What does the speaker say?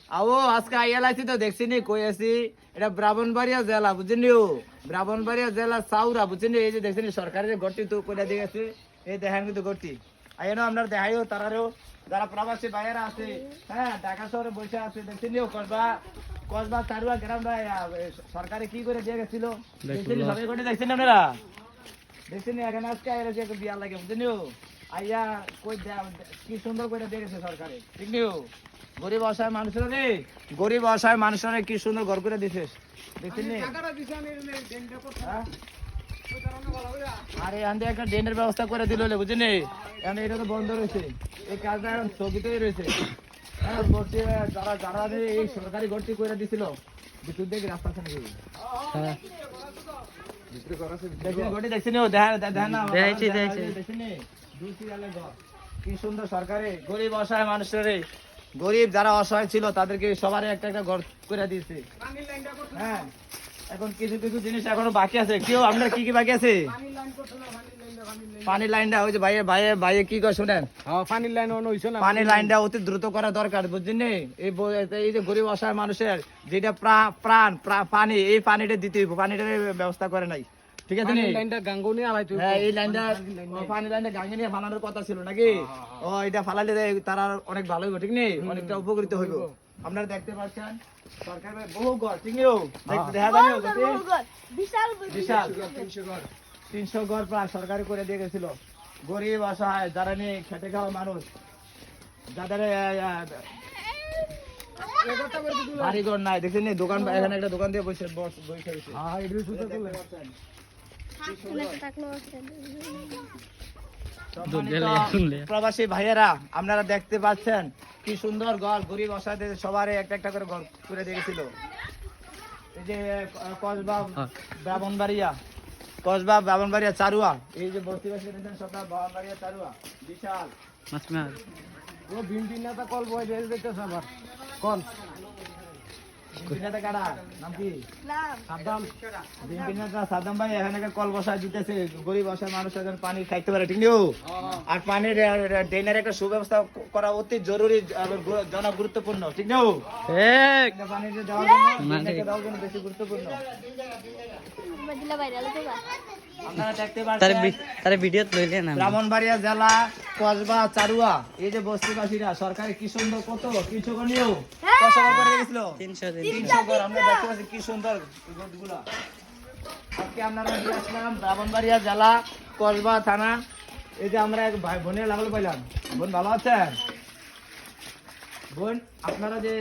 আও আজকে আইয়া লাইছি তো দেখছি নি কই আছি এটা ব্রাহ্মণবাড়িয়া জেলা বুঝিনি ব্রাহ্মণবাড়িয়া জেলা সাউরা বুঝিনি এই যে দেখছেন সরকারের গড়টি তো কইরা দিয়ে গেছে এই দেখেন কিন্তু গড়টি আইনো আপনার দেখাইও তারারও যারা প্রবাসী ভাইয়েরা আছে হ্যাঁ ঢাকা শহরে বসে আছে দেখছেন কসবা চারুয়া গ্রামটা সরকারে কি করে দিয়ে গেছিল দেখছেন সবাই গড়টি দেখছেন আপনারা দেখছেন এখানে আজকে আইরা যে বিয়া লাগে বুঝিনি আইয়া কই কি সুন্দর করে দিয়ে গেছে সরকারে ঠিক নিও গরিব অসহায় মানুষেরা রে গরিব অসহায় মানুষেরা কি সুন্দর ঘর করে দিছিস দেখছেন নি আরে আন্দে একটা ড্রেনের ব্যবস্থা করে দিল বুঝছেন এখন এটা তো বন্ধ রয়েছে এই কাজটা এখন স্থগিতই রয়েছে হ্যাঁ ভর্তি যারা যারা এই সরকারি ভর্তি করে দিছিল বিদ্যুৎ দেখি রাস্তা আছে নাকি কি সুন্দর সরকারে গরিব অসহায় মানুষের গরিব যারা অসহায় ছিল তাদেরকে সবার একটা একটা ঘর করে দিয়েছে হ্যাঁ এখন কিছু কিছু জিনিস এখনো বাকি আছে কেউ আপনার কি কি বাকি আছে পানির লাইনটা ওই যে ভাইয়ে ভাইয়ে ভাইয়ে কি করে শুনেন পানির লাইন হইছে না পানির লাইনটা অতি দ্রুত করা দরকার বুঝছেন এই যে গরিব অসহায় মানুষের যেটা প্রাণ পানি এই পানিটা দিতে হইব পানিটার ব্যবস্থা করে নাই ঠিক আছে লাইনটা গাঙ্গুনি আলাইতো হ্যাঁ এই লাইনটা পানি লাইনটা গাঙ্গে নিয়ে ফালানোর কথা ছিল নাকি ও এটা ফালালে তারা অনেক ভালো হইব ঠিক নেই অনেকটা উপকৃত হইব আপনারা দেখতে পাচ্ছেন সরকার বহু ঘর ঠিক নেই দেখা জানি বিশাল বিশাল 300 ঘর প্রায় সরকারি করে দিয়ে গেছিল গরিব অসহায় যারা নিয়ে খেটে খাওয়া মানুষ যাদের বাড়ি ঘর নাই দেখছেন দোকান এখানে একটা দোকান দিয়ে বসে প্রবাসী ভাইয়েরা আপনারা দেখতে পাচ্ছেন কি সুন্দর ঘর গরিব অসহায়দের সবার একটা একটা করে ঘর করে দিয়েছিল এই যে কসবা ব্রাহ্মণবাড়িয়া চারুয়া এই যে বস্তিবাসী সব ব্রাহ্মণবাড়িয়া চারুয়া বিশাল ও ভিন্ডি নেতা কল বয় রেল দিতেছে আবার কোন সাদ্দাম ভাই এখানে কল বসায় দিতেছে গরিব অসহায় মানুষ পানি খাইতে পারে ঠিক নেই আর পানির ড্রেনের একটা সুব্যবস্থা করা অতি জরুরি জন গুরুত্বপূর্ণ ঠিক নেই পানি দেওয়ার জন্য বেশি গুরুত্বপূর্ণ ব্রাহ্মণবাড়িয়া জেলা কসবা চারুয়া এই যে বস্তিবাসীরা সরকারি কি সুন্দর কত কিছু নিয়েও করে দিয়েছিল 300 ঘর আমরা দেখতে পাচ্ছি কি সুন্দর ঘরগুলা আজকে আপনারা আসলাম ব্রাহ্মণবাড়িয়া জেলা কসবা থানা এই যে আমরা এক ভাই বোনের লাগলো পাইলাম বোন ভালো আছেন বোন আপনারা যে